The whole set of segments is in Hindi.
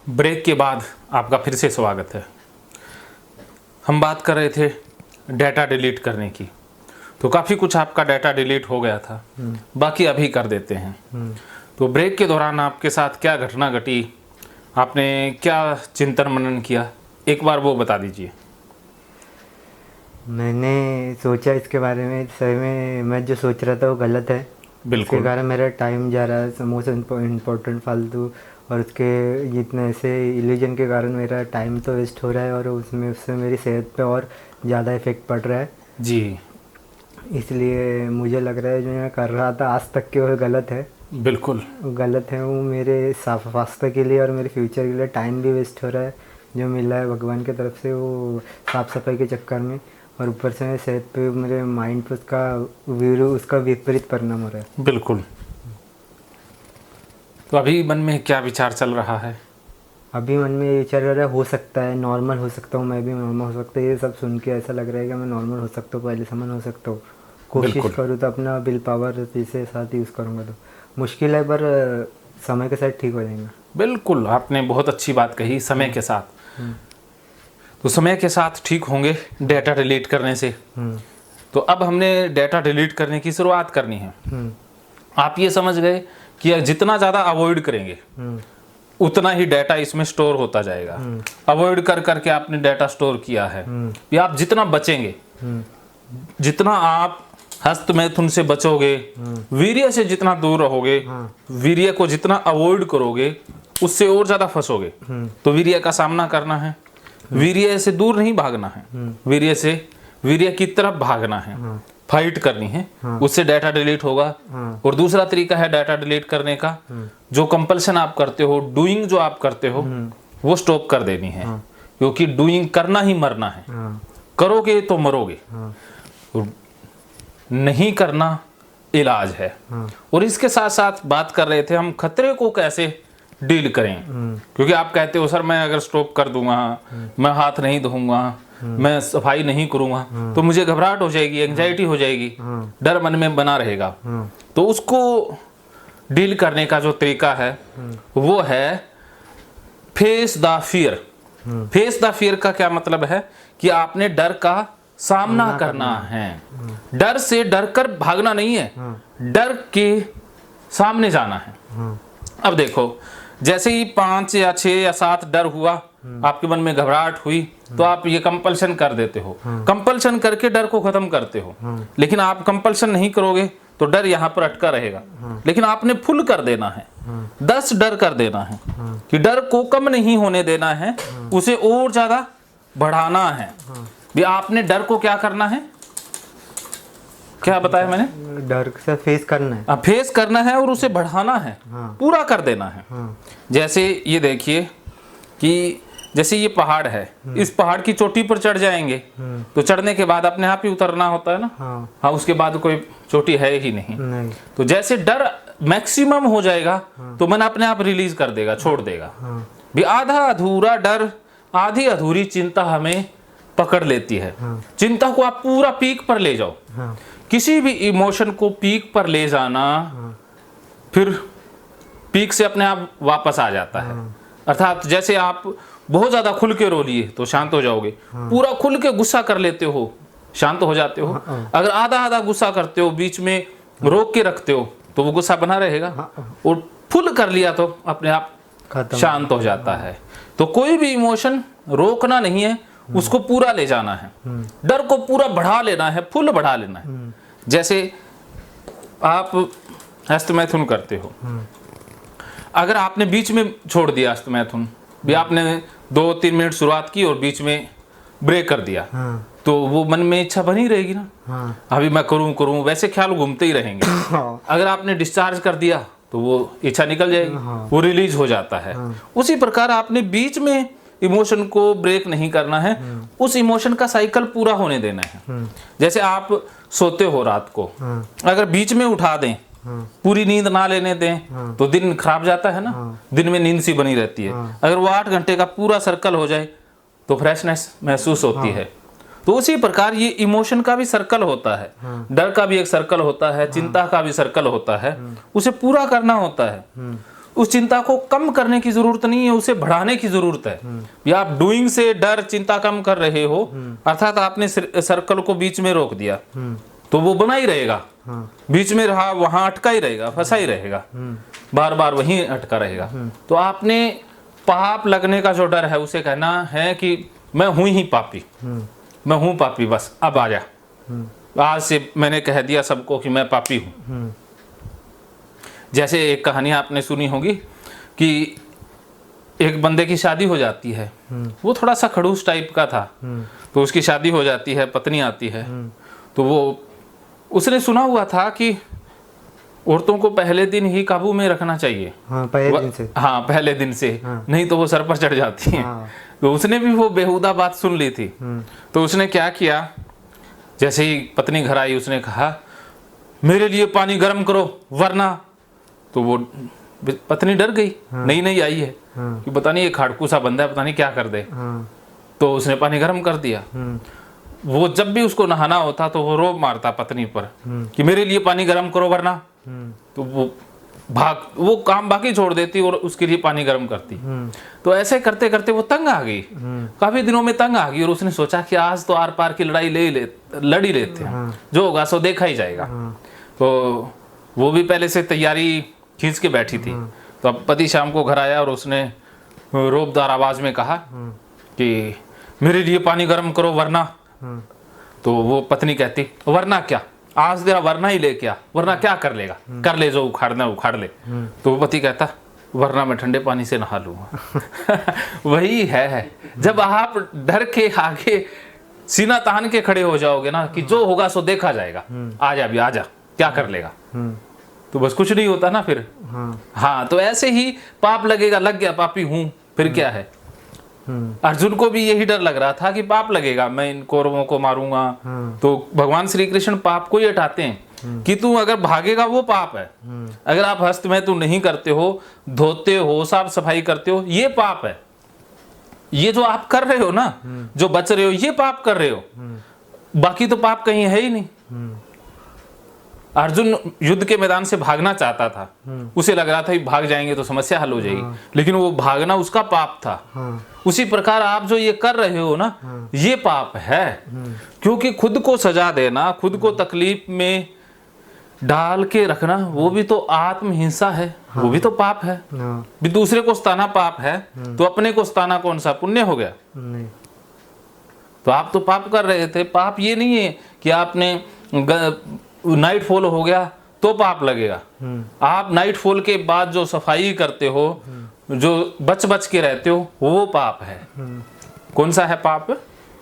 ब्रेक के बाद आपका फिर से स्वागत है। हम बात कर रहे थे डाटा डिलीट करने की, तो काफ़ी कुछ आपका डाटा डिलीट हो गया था, बाकी अभी कर देते हैं। तो ब्रेक के दौरान आपके साथ क्या घटना घटी, आपने क्या चिंतन मनन किया, एक बार वो बता दीजिए। मैंने सोचा इसके बारे में, सही में मैं जो सोच रहा था वो गलत है। बिल्कुल। इसके कारण मेरा टाइम जा रहा है मोस्ट इम्पोर्टेंट फालतू, और उसके जितने ऐसे इल्यूजन के कारण मेरा टाइम तो वेस्ट हो रहा है और उससे मेरी सेहत पे और ज़्यादा इफ़ेक्ट पड़ रहा है जी। इसलिए मुझे लग रहा है जो मैं कर रहा था आज तक के वो गलत है। बिल्कुल गलत है वो मेरे स्वास्थ्य के लिए और मेरे फ्यूचर के लिए। टाइम भी वेस्ट हो रहा है जो मिला है भगवान की तरफ से वो साफ़ सफाई के चक्कर में, और ऊपर से मेरे सेहत पे, मेरे माइंड पे उसका विपरीत परिणाम हो रहा है। बिल्कुल। तो अभी मन में क्या विचार चल रहा है? अभी मन में ये विचार हो रहा है, हो सकता है नॉर्मल हो सकता हूँ, मैं भी नॉर्मल हो सकता है। ये सब सुन के ऐसा लग रहा है कि मैं नॉर्मल हो सकता हूँ, पहले समान हो सकता हूँ। कोशिश करूँ तो अपना विल पावर इसे साथ यूज़ करूँगा तो मुश्किल है, पर समय के साथ ठीक हो जाएगा। बिल्कुल, आपने बहुत अच्छी बात कही, समय के साथ। तो समय के साथ ठीक होंगे डाटा डिलीट करने से। तो अब हमने डाटा डिलीट करने की शुरुआत करनी है। आप ये समझ गए कि जितना ज़्यादा अवॉइड करेंगे उतना ही डाटा इसमें स्टोर होता जाएगा। अवॉइड कर करके आपने डाटा स्टोर किया है, या आप जितना बचेंगे, जितना आप हस्त मैथुन से बचोगे, वीर्य से जितना दूर रहोगे, वीर्य को जितना अवॉइड करोगे उससे और ज़्यादा फंसोगे। तो वीर्य का सामना करना है, वीर्य से दूर नहीं भागना है, वीर्य की तरफ भागना है, फाइट करनी है, उससे डाटा डिलीट होगा। और दूसरा तरीका है डाटा डिलीट करने का, जो कंपल्सन आप करते हो, डूइंग जो आप करते हो वो स्टॉप कर देनी है, क्योंकि डूइंग करना ही मरना है। करोगे तो मरोगे, नहीं करना इलाज है। और इसके साथ साथ बात कर रहे थे हम खतरे को कैसे डील करें, क्योंकि आप कहते हो सर मैं अगर स्टॉप कर दूंगा, मैं हाथ नहीं धोऊंगा, मैं सफाई नहीं करूंगा तो मुझे घबराहट हो जाएगी, एंजाइटी हो जाएगी, डर मन में बना रहेगा। तो उसको डील करने का जो तरीका है वो है face the fear. Face the fear का क्या मतलब है कि आपने डर का सामना करना है। डर से डर कर भागना नहीं है, डर के सामने जाना है। अब देखो, जैसे ही 5 या 6 या 7 डर हुआ, आपके मन में घबराहट हुई, तो आप ये कंपल्शन कर देते हो, कंपल्शन करके डर को खत्म करते हो। लेकिन आप कंपल्शन नहीं करोगे तो डर यहाँ पर अटका रहेगा। लेकिन आपने फुल कर देना है, 10 डर कर देना है, कि डर को कम नहीं होने देना है, उसे और ज्यादा बढ़ाना है। भी आपने डर को क्या करना है, क्या बताया मैंने? डर से फेस करना है, फेस करना है और उसे बढ़ाना है, पूरा कर देना है। जैसे ये देखिए कि जैसे ये पहाड़ है, इस पहाड़ की चोटी पर चढ़ जाएंगे तो चढ़ने के बाद अपने आप ही उतरना होता है ना। हाँ, उसके बाद कोई चोटी है ही नहीं। तो जैसे डर मैक्सिमम हो जाएगा तो मन अपने आप रिलीज कर देगा, छोड़ देगा। भी आधा अधूरा डर, आधी अधूरी चिंता हमें पकड़ लेती है। चिंता को आप पूरा पीक पर ले जाओ, किसी भी इमोशन को पीक पर ले जाना, फिर पीक से अपने आप वापस आ जाता है। अर्थात जैसे आप बहुत ज्यादा खुल के रो लिए तो शांत हो जाओगे, पूरा खुल के गुस्सा कर लेते हो शांत हो जाते हो। अगर आधा आधा गुस्सा करते हो, बीच में रोक के रखते हो तो वो गुस्सा बना रहेगा, और फुल कर लिया तो अपने आप शांत हो जाता है। तो कोई भी इमोशन रोकना नहीं है, उसको पूरा ले जाना है। डर को पूरा बढ़ा लेना है, फुल बढ़ा लेना है। जैसे आप हस्तमैथुन करते हो, अगर आपने बीच में छोड़ दिया हस्तमैथुन, भी आपने 2-3 मिनट शुरुआत की और बीच में ब्रेक कर दिया, तो वो मन में इच्छा बनी रहेगी ना, अभी मैं करूं, वैसे ख्याल घूमते ही रहेंगे। अगर आपने डिस्चार्ज कर दिया तो वो इच्छा निकल जाएगी, वो रिलीज हो जाता है। उसी प्रकार आपने बीच में इमोशन को ब्रेक नहीं करना है, उस इमोशन का साइकिल पूरा होने देना है। जैसे आप सोते हो रात को, अगर बीच में उठा दें, पूरी नींद ना लेने दें तो दिन खराब जाता है ना, दिन में नींद सी बनी रहती है। अगर वो 8 घंटे का पूरा सर्कल हो जाए तो फ्रेशनेस महसूस होती है। तो उसी प्रकार ये इमोशन का भी सर्कल होता है, डर का भी एक सर्कल होता है, चिंता का भी सर्कल होता है, उसे पूरा करना होता है। उस चिंता को कम करने की जरूरत नहीं है, उसे बढ़ाने की जरूरत है। या आप डूइंग से डर चिंता कम कर रहे हो, अर्थात आपने सर्कल को बीच में रोक दिया, तो वो बना ही रहेगा, बीच में रहा, वहां अटका ही रहेगा, फंसा ही रहेगा, बार बार वहीं अटका रहेगा। तो आपने पाप लगने का जो डर है उसे कहना है कि मैं हूं ही पापी, मैं हूं पापी, बस अब आ जा, आज से मैंने कह दिया सबको कि मैं पापी हूं। जैसे एक कहानी आपने सुनी होगी कि एक बंदे की शादी हो जाती है, वो थोड़ा सा खड़ूस टाइप का था, तो उसकी शादी हो जाती है, पत्नी आती है, तो वो उसने सुना हुआ था कि औरतों को पहले दिन ही काबू में रखना चाहिए। हाँ, पहले दिन से। हाँ, पहले दिन से। हाँ। नहीं तो वो सर पर चढ़ जाती हैं। हाँ। तो उसने भी वो बेहुदा बात सुन ली थी। तो उसने क्या किया, जैसे ही पत्नी घर आई उसने कहा मेरे लिए पानी गर्म करो वरना। तो वो पत्नी डर गई। हाँ। नई नई आई है। हाँ। कि पता नहीं ये खाड़कू सा बंदा है, पता नहीं क्या कर दे। हाँ। तो उसने पानी गर्म कर दिया। वो जब भी उसको नहाना होता तो वो रोब मारता पत्नी पर कि मेरे लिए पानी गर्म करो वरना। तो वो काम बाकी छोड़ देती और उसके लिए पानी गर्म करती। तो ऐसे करते करते वो तंग आ गई, काफी दिनों में तंग आ गई, और उसने सोचा कि आज तो आर पार की लड़ाई लड़ ही लेते हैं, जो होगा सो देखा ही जाएगा। तो वो भी पहले से तैयारी खींच के बैठी थी। तो अब पति शाम को घर आया और उसने रोबदार आवाज में कहा कि मेरे लिए पानी गर्म करो वरना। तो वो पत्नी कहती वरना क्या, आज तेरा वरना ही लेके आ, वरना क्या कर लेगा, कर ले जो उखाड़ना उखाड़ ले। तो वो पति कहता वरना मैं ठंडे पानी से नहा लूंगा। वही है, जब आप डर के आगे सीना तान के खड़े हो जाओगे ना कि जो होगा सो देखा जाएगा, आजा भी आजा, क्या कर लेगा, तो बस कुछ नहीं होता ना फिर। हाँ, तो ऐसे ही पाप लगेगा, लग गया पापी हूं, फिर क्या है। अर्जुन को भी यही डर लग रहा था कि पाप लगेगा, मैं इन कौरवों को मारूंगा। तो भगवान श्री कृष्ण पाप को ही हटाते हैं कि तू अगर भागेगा वो पाप है, अगर आप हस्त में तू नहीं करते हो, धोते हो, साफ सफाई करते हो, ये पाप है। ये जो आप कर रहे हो ना, जो बच रहे हो, ये पाप कर रहे हो, बाकी तो पाप कहीं है ही नहीं। अर्जुन युद्ध के मैदान से भागना चाहता था, उसे लग रहा था कि भाग जाएंगे तो समस्या हल हो जाएगी, लेकिन वो भागना उसका पाप था। उसी प्रकार आप जो ये कर रहे हो ना, ये पाप है, क्योंकि खुद को सजा देना, खुद को तकलीफ में डाल के रखना, वो भी तो आत्महिंसा है, वो भी तो पाप है। भी दूसरे को सताना पाप है, तो अपने को सताना कौन सा पुण्य हो गया? नहीं। तो आप तो पाप कर रहे थे। पाप ये नहीं है कि आपने नाइट फॉल हो गया तो पाप लगेगा। आप नाइट फॉल के बाद जो सफाई करते हो, जो बच बच के रहते हो, वो पाप है। कौन सा है पाप?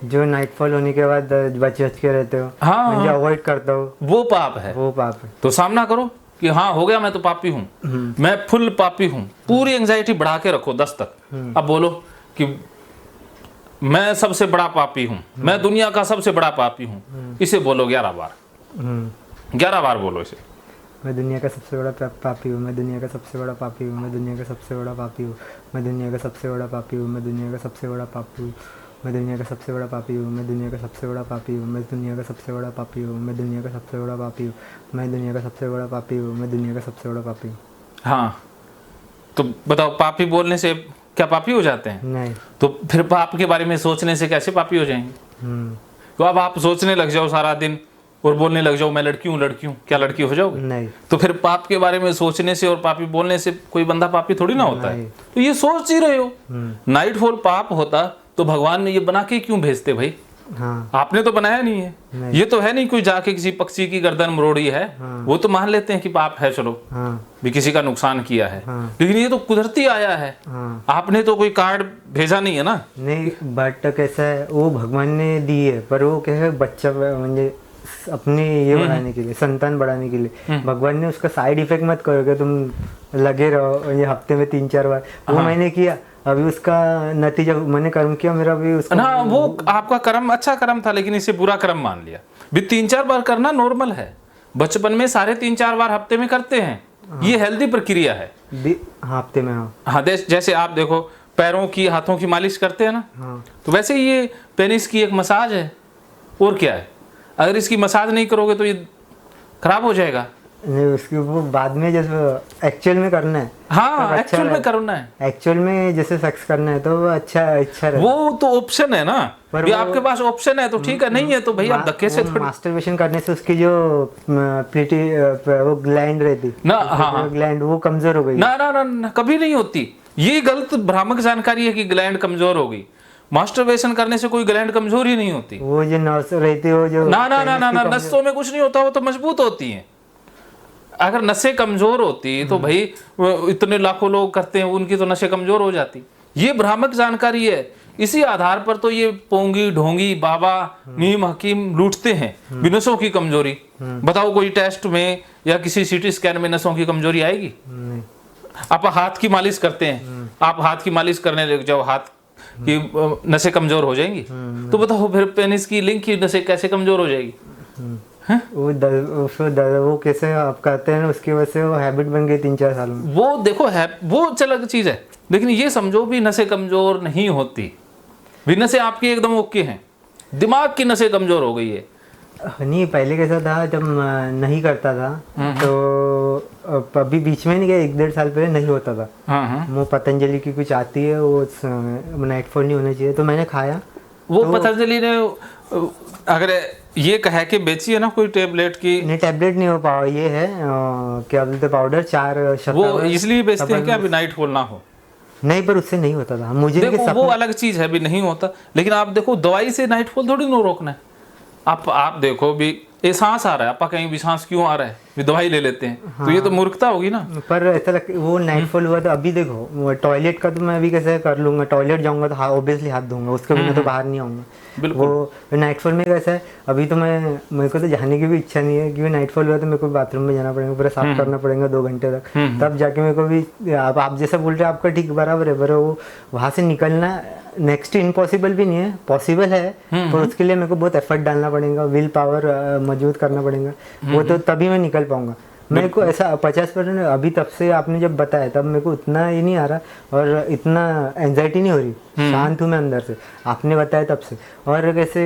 जो नाइट फॉल होने के बाद बच बच के रहते हो, हाँ, जो अवॉइड करता हो, वो पाप है, वो पाप है। तो सामना करो कि हाँ हो गया, मैं तो पापी हूँ, मैं फुल पापी हूँ। पूरी एंजाइटी बढ़ा के रखो 10 तक। अब बोलो कि मैं सबसे बड़ा पापी हूँ, मैं दुनिया का सबसे बड़ा पापी हूँ। इसे बोलो 11 बार, 11 बार बोलो इसे। मैं दुनिया का सबसे बड़ा पापी हूँ, मैं दुनिया का सबसे बड़ा पापी हूँ, मैं दुनिया का सबसे बड़ा पापी हूँ, मैं दुनिया का सबसे बड़ा पापी हूँ, मैं दुनिया का सबसे बड़ा पापी हूँ, मैं दुनिया का सबसे बड़ा पापी हूँ, मैं दुनिया का सबसे बड़ा पापी हूँ, मैं दुनिया का सबसे बड़ा पापी हूँ, मैं दुनिया का सबसे बड़ा पापी हूँ, मैं दुनिया का सबसे बड़ा पापी हूँ, मैं दुनिया का सबसे बड़ा पापी हूँ। हाँ, तो बताओ, पापी बोलने से क्या पापी हो जाते हैं? नहीं। तो फिर पाप के बारे में सोचने से कैसे पापी हो जाएंगे? तो अब आप सोचने लग जाओ सारा दिन और बोलने लग जाओ मैं लड़की हूँ, लड़की हूँ, क्या लड़की हो जाओगे? नहीं। तो फिर पाप के बारे में सोचने से और पापी बोलने से कोई बंदा पापी थोड़ी ना होता है। तो ये सोच ही रहे हो। नाइट फॉल पाप होता तो भगवान ने ये बना के क्यों भेजते भाई? हाँ। आपने तो बनाया नहीं है। नहीं। ये तो है नहीं कोई जाके किसी पक्षी की गर्दन मरोड़ी है। हाँ। वो तो मान लेते हैं कि पाप है, चलो। हाँ। भी किसी का नुकसान किया है। हाँ। लेकिन ये तो कुदरती आया है। हाँ। आपने तो कोई कार्ड भेजा नहीं है ना। नहीं, बट कैसा है, वो भगवान ने दी है, पर वो क्या है, बच्चा म्हणजे अपने ये बढ़ाने के लिए, संतान बढ़ाने के लिए भगवान ने उसका साइड इफेक्ट मत करोगे, तुम लगे रहो ये हफ्ते में 3-4 बार। वो मैंने किया, अभी उसका नतीजा, मैंने कर्म किया, मेरा भी उसका ना, वो आपका कर्म अच्छा कर्म था, लेकिन इसे बुरा कर्म मान लिया। भी 3-4 बार करना नॉर्मल है, बचपन में सारे 3-4 बार हफ्ते में करते हैं। हाँ। ये हेल्दी प्रक्रिया है हफ्ते में। हाँ, जैसे आप देखो पैरों की, हाथों की मालिश करते हैं ना। हाँ। तो वैसे ही ये पेनिस की एक मसाज है, और क्या है। अगर इसकी मसाज नहीं करोगे तो ये खराब हो जाएगा। नहीं, उसकी वो बाद में जैसे एक्चुअल में करना है, हाँ एक्चुअल में करना है, एक्चुअल में जैसे सेक्स करना है तो वो अच्छा रहता वो तो ऑप्शन है ना, पर भी वो- आपके पास ऑप्शन है तो ठीक है, नहीं है तो भाई आप धक्के से थोड़ी मास्टरबेशन करने से उसकी जो प्लीटी वो ग्लैंड रहती ना, हाँ ग्लैंड वो कमजोर हो गई। ना ना ना, ना कभी नहीं होती, ये गलत भ्रामक जानकारी है कि ग्लैंड कमजोर होगी। मास्टरबेशन करने से कोई ग्लैंड कमजोर ही नहीं होती। वो जो नस रहती है वो जो ना ना ना ना ना, नसों में कुछ नहीं होता, वो तो मजबूत होती हैं। अगर नसें कमजोर होती तो भाई इतने लाखों लोग करते हैं, उनकी तो नसें कमजोर हो जाती। ये भ्रामक जानकारी है, इसी आधार पर तो ये पोंगी ढोंगी बाबा नीम हकीम लूटते हैं भी नसों की कमजोरी। बताओ कोई टेस्ट में या किसी सीटी स्कैन में नसों की कमजोरी आएगी? नहीं। आप हाथ की मालिश करते हैं, आप हाथ की मालिश करने लग जाओ, हाथ की नसें कमजोर हो जाएंगी? तो बताओ फिर पेनिस की लिंक की नसें कैसे कमजोर हो जाएगी? वो कैसे आप करते हैं ना, उसकी वजह से वो हैबिट बन गई 3-4 साल में। वो देखो है, वो अलग चीज है, लेकिन ये समझो भी नसें कमजोर नहीं होती, भी नसें आपकी एकदम ओके हैं, दिमाग की नसें कमजोर हो गई है। नहीं, पहले कैसा था जब नहीं करता था तो अभी बीच में नहीं गया, 1-1.5 साल पहले नहीं होता था। हाँ वो पतंजलि की कुछ आती है, वो नाइटफॉल नहीं होना चाहिए, तो मैंने खाया। वो पतंजलि ने अगर ये कहा कि बेची है ना कोई टेबलेट की, नहीं, टैबलेट नहीं हो पाओ, ये है क्या बोलते पाउडर 4 वो इसलिए बेचते हैं कि अभी नाइट फॉल ना हो। नहीं, पर उससे नहीं होता था मुझे। देखो वो अलग चीज है, भी नहीं होता, लेकिन आप देखो दवाई से नाइट फॉल थोड़ी ना रोकना है। आप देखो भी ये सांस आ रहा है, आपका कहीं भी सांस क्यों आ रहा है, भी दवाई ले लेते हैं। तो ये तो मूर्खता होगी ना। पर ऐसा वो नाइटफॉल हुआ तो अभी देखो टॉयलेट का तो मैं अभी कैसे कर लूंगा, टॉयलेट जाऊंगा तो ऑब्वियसली हाथ धोऊंगा, उसके बिना तो बाहर नहीं आऊंगा। वो नाइटफॉल में कैसा है, अभी तो मेरे को तो जाने की भी इच्छा नहीं है, क्योंकि नाइटफॉल हुआ तो मेरे को बाथरूम में जाना पड़ेगा, पूरा साफ करना पड़ेगा 2 घंटे तक, तब जाके मेरे को भी आप जैसा बोल रहे हैं आपका ठीक बराबर है, पर वो वहाँ से निकलना नेक्स्ट इम्पॉसिबल भी नहीं है, पॉसिबल है, पर उसके लिए मेरे को बहुत एफर्ट डालना पड़ेगा, विल पावर मजबूत करना पड़ेगा, वो तो तभी मैं निकल पाऊंगा। मेरे को ऐसा 50% अभी तब से आपने जब बताया तब मेरे को उतना ये नहीं आ रहा, और इतना एंजाइटी नहीं हो रही, शांत हूँ मैं अंदर से, आपने बताया तब से। और कैसे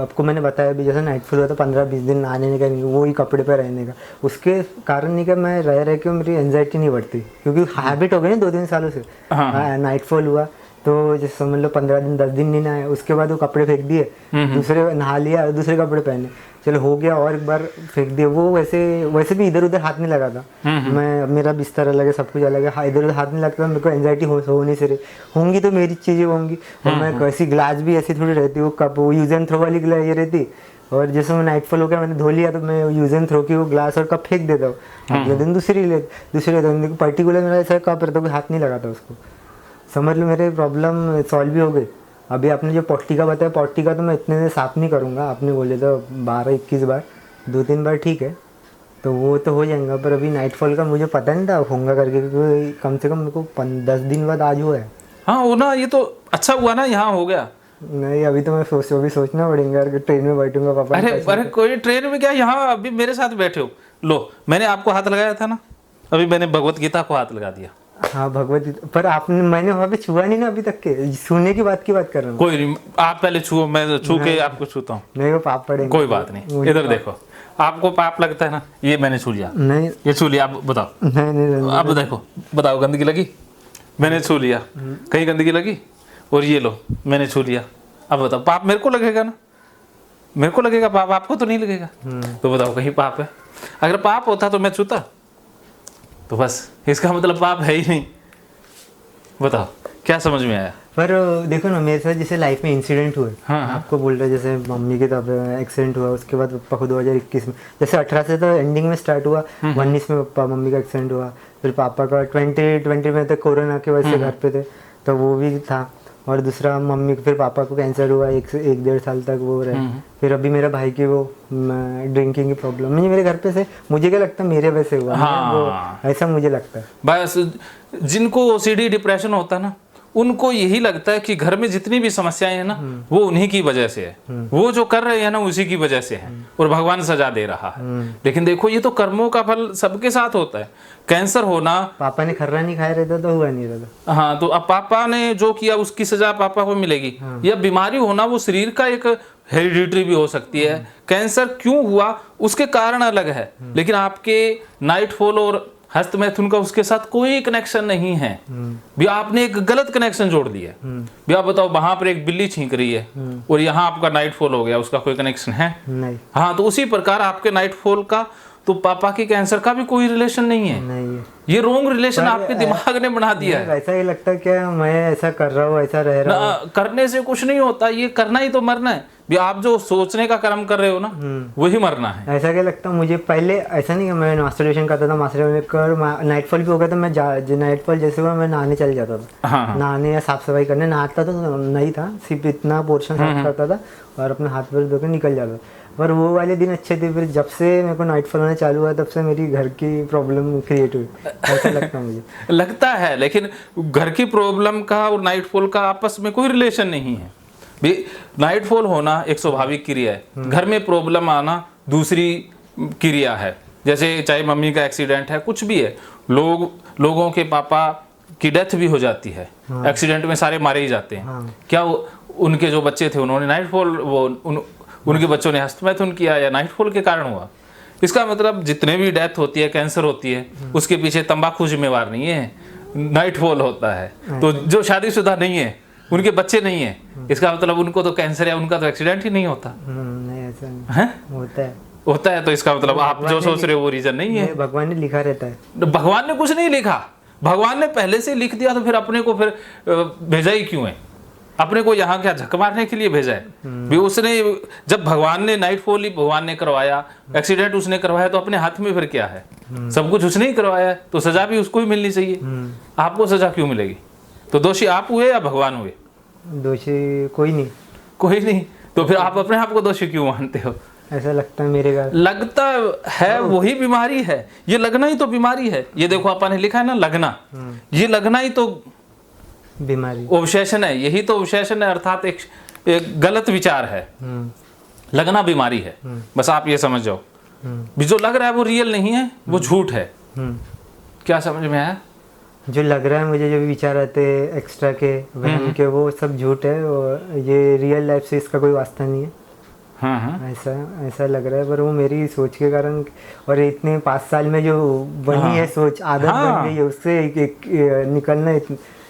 आपको मैंने बताया अभी जैसे नाइटफॉल हुआ था 15-20 दिन नहाने का नहीं, वही कपड़े पे रहने का, उसके कारण नहीं कि मैं रह के मेरी एंजाइटी नहीं बढ़ती, क्योंकि हैबिट हो गई ना 2-3 सालों से। नाइटफॉल हुआ तो जैसे समझ लो 15 दिन 10 दिन नहीं नहाए, उसके बाद वो कपड़े फेंक दिए, दूसरे नहा लिया, दूसरे कपड़े पहने, चलो हो गया, और एक बार फेंक दिए। वो वैसे भी इधर उधर हाथ नहीं लगाता मैं, मेरा बिस्तर अलग है, सब कुछ अलग है, इधर उधर हाथ नहीं लगता, मेरे को एंजाइटी हो नहीं से रही होंगी तो मेरी चीज़ें होंगी। और मैं ऐसी ग्लास भी ऐसी थोड़ी रहती, वो कप वो यूज एंड थ्रो वाली ग्लास ये रहती, और जैसे मैं नाइटफॉल हो गया मैंने धो लिया तो मैं यूज एंड थ्रो की वो ग्लास और कप फेंक देता हूँ, अगले दिन दूसरी लेता हूँ। पर्टिकुलर मेरा ऐसा कप रहता है, हाथ नहीं लगाता उसको। समझ लो मेरे प्रॉब्लम सॉल्व भी हो गई। अभी आपने जो पॉटी का बताया, पॉटी का तो मैं इतने साफ नहीं करूँगा, आपने बोले तो 12-21 बार, 2-3 बार ठीक है, तो वो तो हो जाएगा। पर अभी नाइटफॉल का मुझे पता नहीं था होगा करके, क्योंकि कम से कम मेरे को 10 दिन बाद आज हुआ है। हाँ वो ना, ये तो अच्छा हुआ ना, यहाँ हो गया। नहीं, अभी तो मैं सोचना पड़ेगा यार, ट्रेन में बैठूंगा पापा। अरे कोई ट्रेन में क्या, यहाँ अभी मेरे साथ बैठे हो, लो मैंने आपको हाथ लगाया था ना, अभी मैंने भगवत गीता को हाथ लगा दिया। हाँ भगवत गीता, पर आपने मैंने वहाँ पे छुआ नहीं ना अभी तक के, सुनने की बात कर रहा हूँ। कोई नहीं, आप पहले छुओ, मैं छू के आपको छूता हूँ। नहीं, वो पाप पड़ेंगे। कोई बात नहीं, इधर देखो, आपको पाप लगता है ना, ये मैंने छू लिया। नहीं, ये छू लिया, आप बताओ। नहीं, अब देखो, बताओ गंदगी लगी, मैंने छू लिया, कहीं गंदगी लगी, और ये लो मैंने छू लिया, अब बताओ पाप मेरे को लगेगा ना, मेरे को लगेगा पाप, आपको तो नहीं लगेगा। तो बताओ कहीं पाप है? अगर पाप होता तो मैं छूता? तो बस इसका मतलब पाप है ही नहीं। बताओ क्या समझ में आया? पर देखो ना, मेरे साथ जैसे लाइफ में इंसिडेंट हुए, हाँ। आपको बोल रहे जैसे मम्मी के तब एक्सीडेंट हुआ, उसके बाद पापा को 2021 में, जैसे 18 से तो एंडिंग में स्टार्ट हुआ, 19 में पापा मम्मी का एक्सीडेंट हुआ, फिर पापा का 2020 में तो कोरोना की वजह से घर पे थे तो वो भी था, और दूसरा मम्मी फिर पापा को कैंसर हुआ, 1-1.5 साल तक वो रहे। फिर अभी मेरा भाई की वो ड्रिंकिंग की प्रॉब्लम, मेरे घर पे से मुझे क्या लगता है मेरे वैसे हुआ। हाँ। वो ऐसा मुझे लगता है। बस जिनको ओसीडी डिप्रेशन होता है ना, उनको यही लगता है कि घर में जितनी भी समस्याएं हैं ना वो उन्हीं की वजह से है, वो जो कर रहे हैं ना उसी की वजह से है और भगवान सजा दे रहा है। लेकिन देखो ये तो कर्मों का फल सबके साथ होता है। कैंसर होना, पापा ने खर्रा नहीं खाया रहता तो हुआ नहीं रहता। हाँ, तो अब पापा ने जो किया उसकी सजा पापा को मिलेगी। या बीमारी होना वो शरीर का एक हेरिडिटरी भी हो सकती है। कैंसर क्यों हुआ उसके कारण अलग है, लेकिन आपके नाइटफॉल और हस्त मैथुन का उसके साथ कोई कनेक्शन नहीं है। भी आपने एक गलत कनेक्शन जोड़ दिया है। भी आप बताओ, वहां पर एक बिल्ली छींक रही है और यहाँ आपका नाइटफॉल हो गया, उसका कोई कनेक्शन है? नहीं। हाँ, तो उसी प्रकार आपके नाइटफॉल का तो पापा की कैंसर का भी कोई रिलेशन नहीं है। नहीं है। ये रोंग रिलेशन आपके दिमाग ने बना दिया है। ऐसा ही लगता है क्या मैं ऐसा कर रहा हूँ, ऐसा रह रहा हूँ। करने से कुछ नहीं होता, ये करना ही तो मरना है। भी आप जो सोचने का कर्म कर रहे हो ना वही मरना है। ऐसा क्या लगता है मुझे, पहले ऐसा नहीं कि मैं मास्टरबेशन करता था, मास्टरबेशन कर नाइटफॉल भी हो गया तो मैं नाइटफॉल जैसे हुआ मैं नहाने चल जाता था। हाँ। नहाने या साफ सफाई करने नहाता तो नहीं था, सिर्फ इतना पोर्शन साफ करता था और अपने हाथ पैर धो के निकल जाता। पर वो वाले दिन अच्छे थे, फिर जब से मेरे को नाइटफॉल होना चालू हुआ तब से मेरी घर की प्रॉब्लम क्रिएट हुई, ऐसा लगता है मुझे। लगता है, लेकिन घर की प्रॉब्लम का और नाइटफॉल का आपस में कोई रिलेशन नहीं है। भी नाइटफॉल होना एक स्वाभाविक क्रिया है, घर में प्रॉब्लम आना दूसरी क्रिया है। जैसे चाहे मम्मी का एक्सीडेंट है, कुछ भी है, लोगों के पापा की डेथ भी हो जाती है। एक्सीडेंट में सारे मारे ही जाते हैं। क्या उनके जो बच्चे थे उन्होंने नाइटफॉल, उनके बच्चों ने हस्तमैथुन किया या नाइटफॉल के कारण हुआ? इसका मतलब जितने भी डेथ होती है, कैंसर होती है, उसके पीछे तंबाकू जिम्मेवार नहीं है, नाइटफॉल होता है। तो जो शादीशुदा नहीं है, उनके बच्चे नहीं है, इसका मतलब उनको तो कैंसर या उनका तो एक्सीडेंट ही नहीं होता। नहीं, ऐसा नहीं होता है। तो इसका मतलब आप जो सोच रहे हो वो रीजन नहीं है। भगवान ने लिखा रहता है। भगवान ने कुछ नहीं लिखा, भगवान ने पहले से लिख दिया, तो फिर अपने को फिर भेजा ही क्यों है? अपने को यहाँ क्या झक मारने के लिए भेजा है? भी उसने, जब भगवान ने नाइटफॉल ही भगवान ने करवाया, एक्सीडेंट उसने करवाया, तो अपने हाथ में फिर क्या है? सब कुछ उसने ही करवाया है, तो सजा भी उसको ही मिलनी चाहिए। आपको सजा क्यों मिलेगी? तो दोषी आप हुए या भगवान हुए? दोषी कोई नहीं। तो फिर आप अपने आप को दोषी क्यों मानते हो? ऐसा लगता है मेरे घर। लगता है वही बीमारी है। ये लगना ही तो बीमारी है। ये देखो आपा ने लिखा है ना, लगना, ये लगना ही तो बीमारी, ऑब्सेशन है। यही तो ऑब्सेशन है, अर्थात एक गलत विचार है। लगना बीमारी है, बस आप ये समझ जाओ। भी जो लग रहा है वो रियल नहीं है, वो झूठ है। क्या समझ में आया? जो लग रहा है मुझे, जो विचार आते हैं एक्स्ट्रा के वहम के, वो सब झूठ है और ये रियल लाइफ से इसका कोई वास्ता नहीं है। ऐसा लग रहा है, पर वो मेरी सोच के कारण, और इतने 5 साल में जो बनी है सोच, आदत बन गई है, उससे निकलना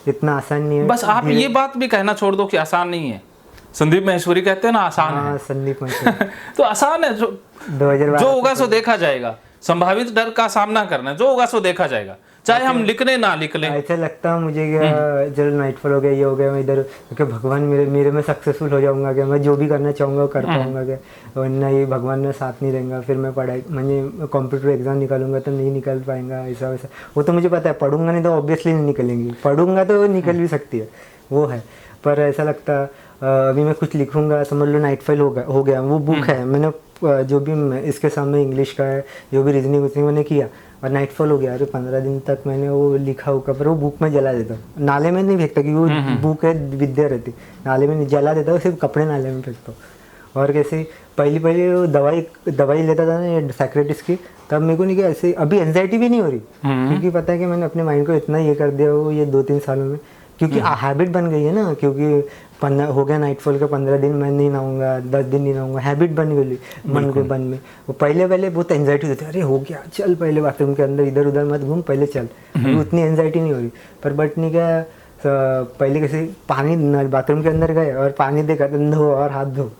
इतना आसान नहीं है। बस आप ये बात भी कहना छोड़ दो कि आसान नहीं है। संदीप महेश्वरी कहते हैं ना, आसान है। संदीप महेश्वरी तो आसान है। जो होगा सो देखा जाएगा। संभावित डर का सामना करना, जो होगा सो देखा जाएगा, चाहे हम लिखने ना लिखले। ऐसा लगता है मुझे क्या, जब नाइटफॉल हो गया, ये हो गया, मैं इधर कि भगवान मेरे में सक्सेसफुल हो जाऊंगा क्या, मैं जो भी करना चाहूँगा वो कर पाऊंगा क्या, वरना ये भगवान ने साथ नहीं देगा, फिर मैं पढ़ाई मैं कंप्यूटर एग्जाम निकालूंगा तो नहीं निकल पाएंगा, ऐसा वैसा। वो तो मुझे पता है, पढ़ूंगा नहीं तो ऑब्वियसली नहीं निकलेंगी, पढ़ूंगा तो निकल भी सकती है, वो है। पर ऐसा लगता अभी मैं कुछ लिखूंगा, समझ लो नाइटफॉल हो गया, वो बुक है, मैंने जो भी इसके सामने इंग्लिश का है, जो भी रीजनिंग उसने मैंने किया, और नाइटफॉल हो गया। अरे 15 दिन तक मैंने वो लिखा होगा, पर वो बुक में जला देता हूँ, नाले में नहीं फेंकता, क्योंकि वो बुक है, विद्या रहती, नाले में नहीं जला देता हूँ, सिर्फ कपड़े नाले में फेंकता हूँ। और कैसे पहले वो दवाई लेता था ना साइकियाट्रिस्ट की, तब मेरे को नहीं, कि ऐसे अभी एंजाइटी भी नहीं हो रही, क्योंकि पता है कि मैंने अपने माइंड को इतना ये कर दिया वो ये 2-3 सालों में, क्योंकि हैबिट बन गई है ना, क्योंकि हो गया नाइटफॉल का 15 दिन मैं नहीं नहाऊंगा, 10 दिन नहीं नहाऊंगा, हैबिट बन गई मन को बन में। वो पहले बहुत एंजाइटी होती है, अरे हो गया चल पहले बाथरूम के अंदर इधर उधर मत घूम, पहले चल, उतनी एंजाइटी नहीं हो रही। पर बट नहीं क्या, पहले कैसे पानी बाथरूम के अंदर गए और पानी देखा धो और हाथ धो,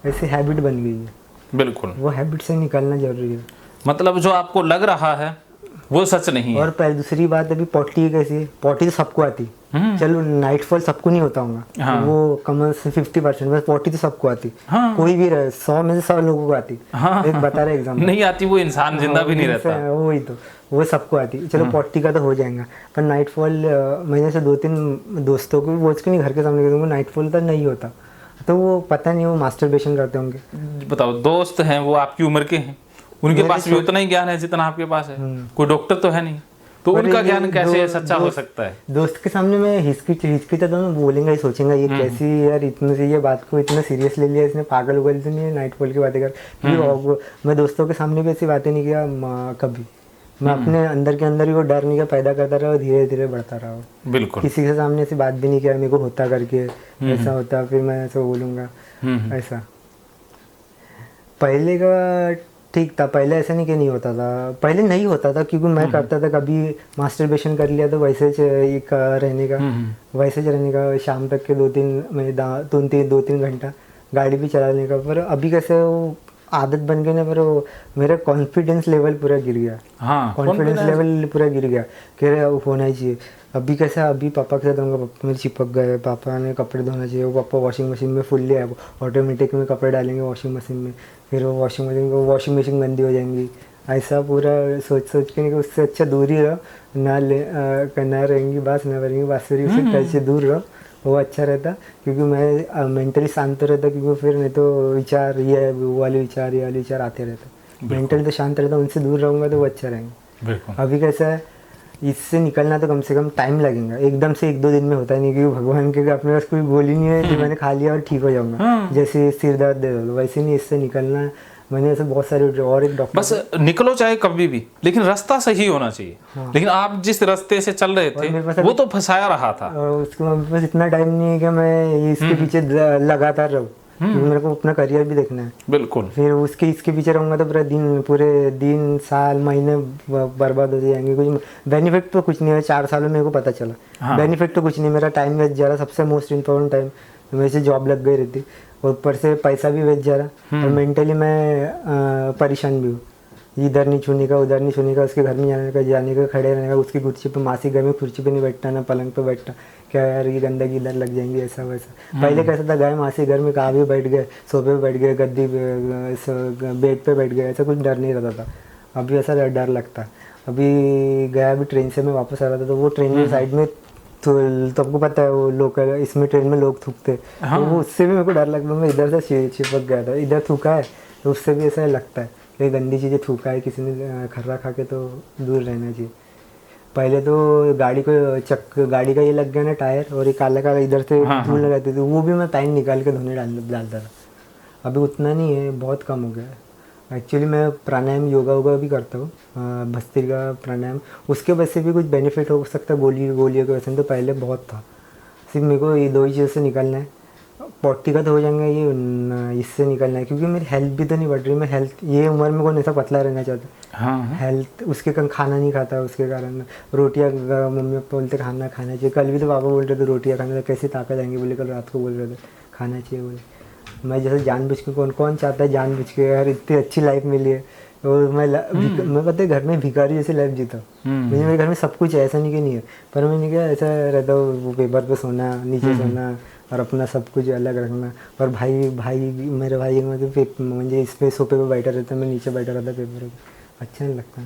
ऐसी हैबिट बन गई है। बिल्कुल, वो हैबिट से निकलना जरूरी है। मतलब जो आपको लग रहा है वो सच नहीं है। और पहले दूसरी बात, अभी पॉटी कैसी है, पॉटी तो सबको आती, चलो नाइटफॉल सबको नहीं होता होगा, वो कम से 50%, बस पॉटी तो सबको आती, कोई भी रहे 100 में से 100 लोगों को आती। एक बता रहे एग्जाम नहीं आती, वो इंसान जिंदा भी नहीं रहता, वही तो, वो सबको आती। चलो पॉटी का तो हो जाएगा, पर नाइटफॉल मैंने से 2-3 दोस्तों को बोल के नहीं घर के सामने नाइटफॉल तो नहीं होता, तो वो पता नहीं, वो मास्टरबेशन करते होंगे। बताओ, दोस्त हैं वो आपकी उम्र के हैं, उनके पास भी उतना ही ज्ञान है जितना आपके पास है, कोई डॉक्टर तो है नहीं, तो पर उनका ये ज्ञान कैसे दो- सच्चा हो दोस्त- सकता है? दोस्त के सामने मैं हिचकिचा तो मैं बोलेंगा ही, सोचेंगा ये कैसी यार, इतने से ये बात को इतना सीरियस ले लिया इसने, पागल उगल तो नहीं है नाइट फॉल की बातें कर। क्योंकि मैं दोस्तों के सामने भी ऐसी बातें नहीं किया कभी। मैं अपने अंदर के अंदर ही वो डर नहीं किया, पैदा करता रहा, धीरे धीरे बढ़ता रहा। बिल्कुल। किसी के सामने ऐसी बात भी नहीं किया मेरे को होता करके, ऐसा होता फिर मैं ऐसा बोलूँगा ऐसा। पहले का ठीक था, पहले ऐसा नहीं कि नहीं होता था, पहले नहीं होता था क्योंकि मैं करता था, कभी मास्टरबेशन कर लिया तो वैसे एक रहने का, वैसे रहने का शाम तक के 2-3 घंटा गाड़ी भी चलाने का। पर अभी कैसे वो आदत बन गई ना, पर वो मेरा कॉन्फिडेंस लेवल पूरा गिर गया। हाँ, कॉन्फिडेंस लेवल पूरा गिर गया कि होना ही चाहिए। अभी कैसा, अभी पापा के साथ रहूँगा, पापा मेरे चिपक गए, पापा ने कपड़े धोना चाहिए, वो पापा वॉशिंग मशीन में फुल्ली है, ऑटोमेटिक में कपड़े डालेंगे वॉशिंग मशीन में, फिर वो वॉशिंग मशीन गंदी हो जाएंगी। ऐसा पूरा सोच के नहीं कि उससे अच्छा दूर ही रहो, ना रहेंगी बात, ना करेंगी बात, फिर उसी टच से दूर रहो, वो अच्छा रहता। क्योंकि मैं मेंटली शांत रहता, क्योंकि फिर नहीं तो विचार ये वाले विचार आते रहते। मेंटली तो शांत रहता, उनसे दूर रहूँगा तो वो अच्छा रहेंगे। बिल्कुल। अभी कैसा है, इससे निकलना तो कम से कम टाइम लगेगा, एकदम से 1-2 दिन में होता नहीं, क्योंकि भगवान के अपने पास कोई गोली नहीं है कि मैंने खा लिया और ठीक हो जाऊंगा। जैसे सिर दर्द दे दो वैसे नहीं, इससे निकलना है। मैंने ऐसे बहुत सारे, और एक डॉक्टर, बस निकलो चाहे कभी भी, लेकिन रास्ता सही होना चाहिए। लेकिन आप जिस रास्ते से चल रहे थे वो तो फंसाया रहा था। उसके मेरे पास इतना टाइम नहीं है कि मैं इसके पीछे लगातार रहूँ, क्योंकि मेरे को अपना करियर भी देखना है। बिल्कुल। फिर इसके पीछे रहूँगा तो पूरे दिन साल महीने बर्बाद हो जाएंगे। कुछ बेनिफिट तो कुछ नहीं है, 4 सालों में मेरे को पता चला। बेनिफिट तो कुछ नहीं, मेरा टाइम वेस्ट जा रहा, सबसे मोस्ट इम्पोर्टेंट टाइम। मेरे से जॉब लग गई रहती और ऊपर से पैसा भी वेस्ट जा रहा, और मेंटली मैं परेशान भी हूँ। इधर नहीं छूने का, उधर नहीं छूने का, उसके घर में जाने का, खड़े रहने का, उसकी कुर्सी पे, मासी घर में कुर्सी पे नहीं बैठना, ना पलंग पे बैठना, क्या यार ये गंदगी इधर लग जाएंगी, ऐसा वैसा। पहले कैसा था, गए मासी घर में, कहाँ भी बैठ गए, सोफे पे बैठ गए, गद्दी पे, बेड पे बैठ गए, ऐसा कुछ डर नहीं रहता था। अभी ऐसा डर लगता है। अभी गया, अभी ट्रेन से मैं वापस आ रहा था, तो वो ट्रेन में साइड में तो आपको पता है वो लोकल, इसमें ट्रेन में लोग थूकते, तो वो उससे भी मेरे को डर लगता। मैं इधर से चिपक गया था, इधर थूका है तो उससे भी ऐसा लगता है कि गंदी चीज़ें थूका है किसी ने, खर्रा खा के, तो दूर रहना चाहिए। पहले तो गाड़ी का ये लग गया ना टायर, और ये काला काला इधर से धूल लगाती थी, वो भी मैं पैन निकाल के धोने डालता था। अभी उतना नहीं है, बहुत कम हो गया है। एक्चुअली मैं प्राणायाम योगा भी करता हूँ, भस्त्रिका प्राणायाम, उसके वजह से भी कुछ बेनिफिट हो सकता है। गोलियों की वजह से तो पहले बहुत था। सिर्फ मेरे को ये 2 ही चीज़ों से निकलना है, 40 का तो हो जाएगा, ये इससे निकलना है। क्योंकि मेरी हेल्थ भी तो नहीं बढ़ रही, मैं हेल्थ ये उम्र में कौन ऐसा पतला रहना चाहता। हेल्थ उसके कारण खाना नहीं खाता, उसके कारण रोटियाँ मम्मी पापा बोलते खाना चाहिए। कल भी तो पापा बोल रहे थे रोटियाँ खाने, कैसे ताकत आएंगे बोले, कल रात को बोल रहे थे खाना चाहिए बोले। मैं जैसे जानबूझ के, कौन चाहता है जानबूझ के, यार इतनी अच्छी लाइफ मिली है, और मैं पता है घर में भिखारी जैसी लाइफ जीता हूँ। मुझे मेरे घर में सब कुछ है, ऐसा नहीं कि नहीं है, पर मैंने क्या ऐसा रहता हूँ, वो पेपर पे सोना, नीचे सोना, और अपना सब कुछ अलग रखना। और मेरे भाई मुझे इस पे सोफे पे बैठा रहता है, मैं नीचे बैठा रहता पेपर पे, अच्छा नहीं लगता।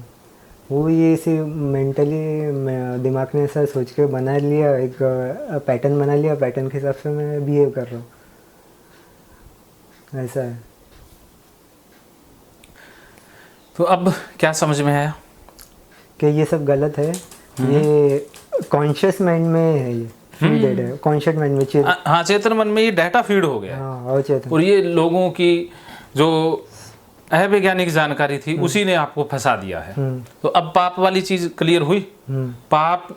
वो ये ऐसे मेंटली दिमाग ने ऐसा सोच के बना लिया, एक पैटर्न बना लिया, पैटर्न के हिसाब से मैं बिहेव कर रहा हूँ, ऐसा है। तो अब क्या समझ में आया कि ये सब गलत है, ये कॉन्शियस माइंड में है, ये फीडेड है कॉन्शियस माइंड में। हाँ, चेतन मन में ये डाटा फीड हो गया। हाँ, और ये लोगों की जो अवैज्ञानिक जानकारी थी उसी ने आपको फंसा दिया है। तो अब पाप वाली चीज क्लियर हुई। पाप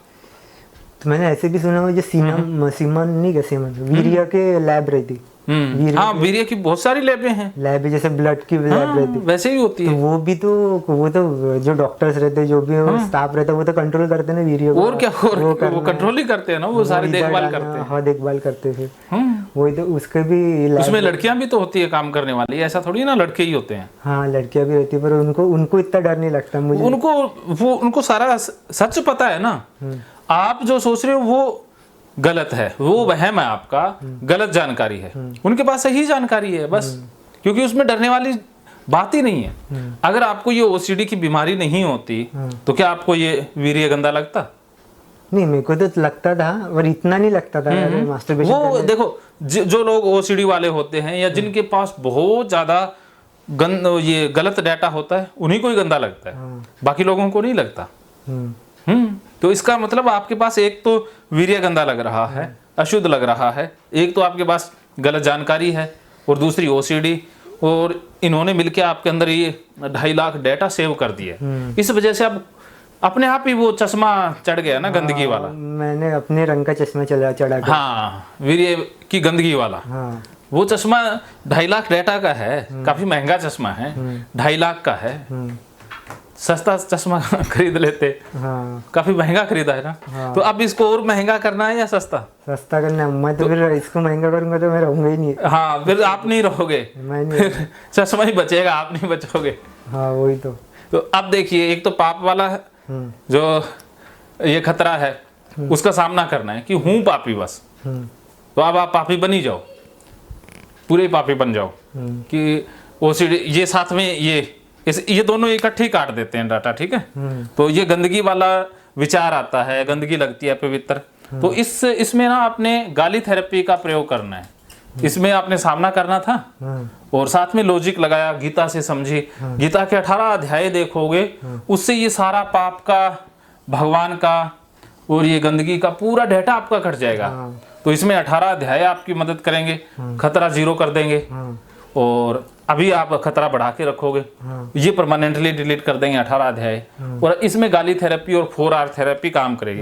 तो मैंने ऐसे भी सुना हुआ, जो सीमन वीर्य के लैब रहती, हाँ, वीर्य की बहुत सारी लैबें हैं, लैब जैसे ब्लड की लैब रहती, वैसे ही होती है। वो तो जो डॉक्टर्स रहते, जो भी स्टाफ रहता है, वो तो कंट्रोल करते हैं ना वीर्य को। और क्या, वो कंट्रोल ही करते हैं ना, वो सारी देखभाल करते हैं। हाँ, देखभाल करते फिर वही तो, उसके भी उसमें लड़कियां भी तो होती है काम करने वाली, ऐसा थोड़ी ना लड़के ही होते हैं। हाँ, लड़कियां भी रहती है, पर उनको इतना डर नहीं लगता मुझे। उनको सारा सच पता है ना। आप जो सोच रहे हो वो गलत है, वो वहम है आपका, गलत जानकारी है। उनके पास सही जानकारी है बस, क्योंकि उसमें डरने वाली बात ही नहीं है। अगर आपको ये ओसीडी की बीमारी नहीं होती तो क्या आपको ये वीर्य गंदा लगता? नहीं, मेरे को तो लगता था, पर इतना नहीं लगता था। मास्टरबेशन वो देखो, जो लोग ओसीडी वाले होते हैं या जिनके पास बहुत ज्यादा ये गलत डाटा होता है, उन्हीं को ही गंदा लगता है, बाकी लोगों को नहीं लगता। तो इसका मतलब आपके पास एक तो वीर्य गंदा लग रहा है, अशुद्ध लग रहा है, एक तो आपके पास गलत जानकारी है, और दूसरी ओसीडी, और इन्होंने मिलके आपके अंदर ये 2.5 लाख डेटा सेव कर दिए। इस वजह से अब अपने आप ही वो चश्मा चढ़ गया ना, गंदगी वाला। मैंने अपने रंग का चश्मा चढ़ा। हाँ, वीर्य की गंदगी वाला। हाँ। वो चश्मा 2.5 लाख डेटा का है, काफी महंगा चश्मा है, 2.5 लाख का है। सस्ता चश्मा खरीद लेते। हाँ। काफी महंगा खरीदा है ना। हाँ। तो अब इसको और महंगा करना है या सस्ता? सस्ता करना है। मैं तो फिर इसको महंगा करूंगा तो मैं रहूंगा ही नहीं। हाँ, फिर आप नहीं रहोगे, मैं नहीं। फिर चश्मा ही बचेगा, आप नहीं बचोगे। हाँ, वही तो अब देखिए, एक तो पाप वाला है, जो ये खतरा है, उसका सामना करना है कि हूं पापी बस। तो अब आप पापी बन ही जाओ, पूरे पापी बन जाओ कि ओसीडी, ये साथ में ये दोनों इकट्ठे ही काट देते हैं डाटा, ठीक है। तो ये गंदगी वाला विचार आता है, गंदगी लगती है पवित्र, तो इसमें ना आपने गाली थेरेपी का प्रयोग करना है। इसमें आपने सामना करना था, और साथ में लॉजिक लगाया, गीता से समझी। गीता के 18 अध्याय देखोगे, उससे ये सारा पाप का, भगवान का और ये गंदगी का पूरा डेटा आपका कट जाएगा। तो इसमें 18 अध्याय आपकी मदद करेंगे, खतरा 0 कर देंगे, और अभी आप खतरा बढ़ा के रखोगे, ये परमानेंटली डिलीट कर देंगे 18 अध्याय। और इसमें गाली थेरेपी और 4R थेरेपी काम करेगी।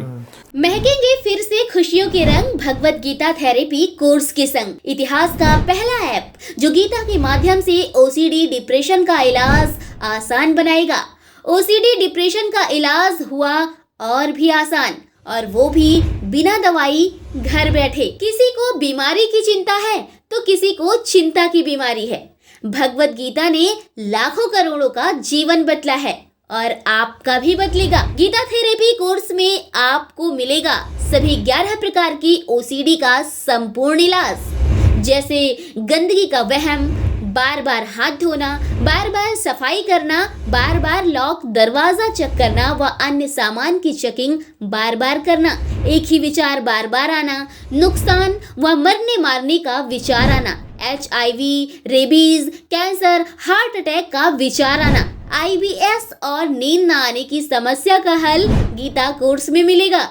महकेंगे फिर से खुशियों के रंग भगवत गीता थेरेपी कोर्स के संग। इतिहास का पहला ऐप जो गीता के माध्यम से ओसीडी डिप्रेशन का इलाज आसान बनाएगा। ओसीडी डिप्रेशन का इलाज हुआ और भी आसान, और वो भी बिना दवाई, घर बैठे। किसी को बीमारी की चिंता है तो किसी को चिंता की बीमारी है। भगवत गीता ने लाखों करोड़ों का जीवन बदला है, और आपका भी बदलेगा। गीता थेरेपी कोर्स में आपको मिलेगा सभी 11 प्रकार की ओसीडी का संपूर्ण इलाज, जैसे गंदगी का वहम, बार बार हाथ धोना, बार बार सफाई करना, बार बार लॉक दरवाजा चेक करना व अन्य सामान की चेकिंग बार बार करना, एक ही विचार बार बार आना, नुकसान व मरने मारने का विचार आना, HIV, rabies, cancer, heart attack का विचार आना, IBS और नींद न आने की समस्या का हल गीता कोर्स में मिलेगा।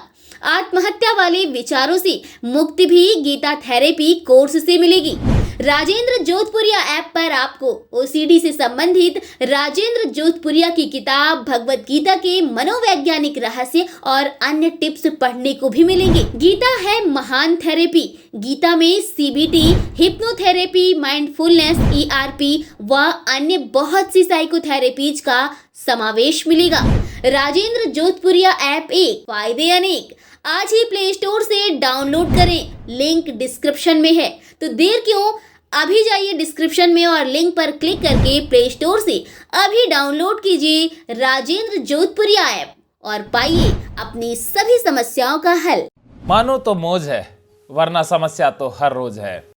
आत्महत्या वाले विचारों से मुक्ति भी गीता थेरेपी कोर्स से मिलेगी। राजेंद्र जोधपुरिया ऐप पर आपको ओसीडी से संबंधित राजेंद्र जोधपुरिया की किताब भगवत गीता के मनोवैज्ञानिक रहस्य और अन्य टिप्स पढ़ने को भी मिलेंगे। गीता है महान थेरेपी। गीता में CBT, हिप्नोथेरेपी, माइंडफुलनेस, ERP व अन्य बहुत सी साइकोथेरेपीज का समावेश मिलेगा। राजेंद्र जोधपुरिया ऐप एक, फायदे अनेक। आज ही प्ले स्टोर से डाउनलोड करें, लिंक डिस्क्रिप्शन में है। तो देर क्यों, अभी जाइए डिस्क्रिप्शन में और लिंक पर क्लिक करके प्ले स्टोर से अभी डाउनलोड कीजिए राजेंद्र जोधपुरिया ऐप और पाइए अपनी सभी समस्याओं का हल। मानो तो मौज है, वरना समस्या तो हर रोज है।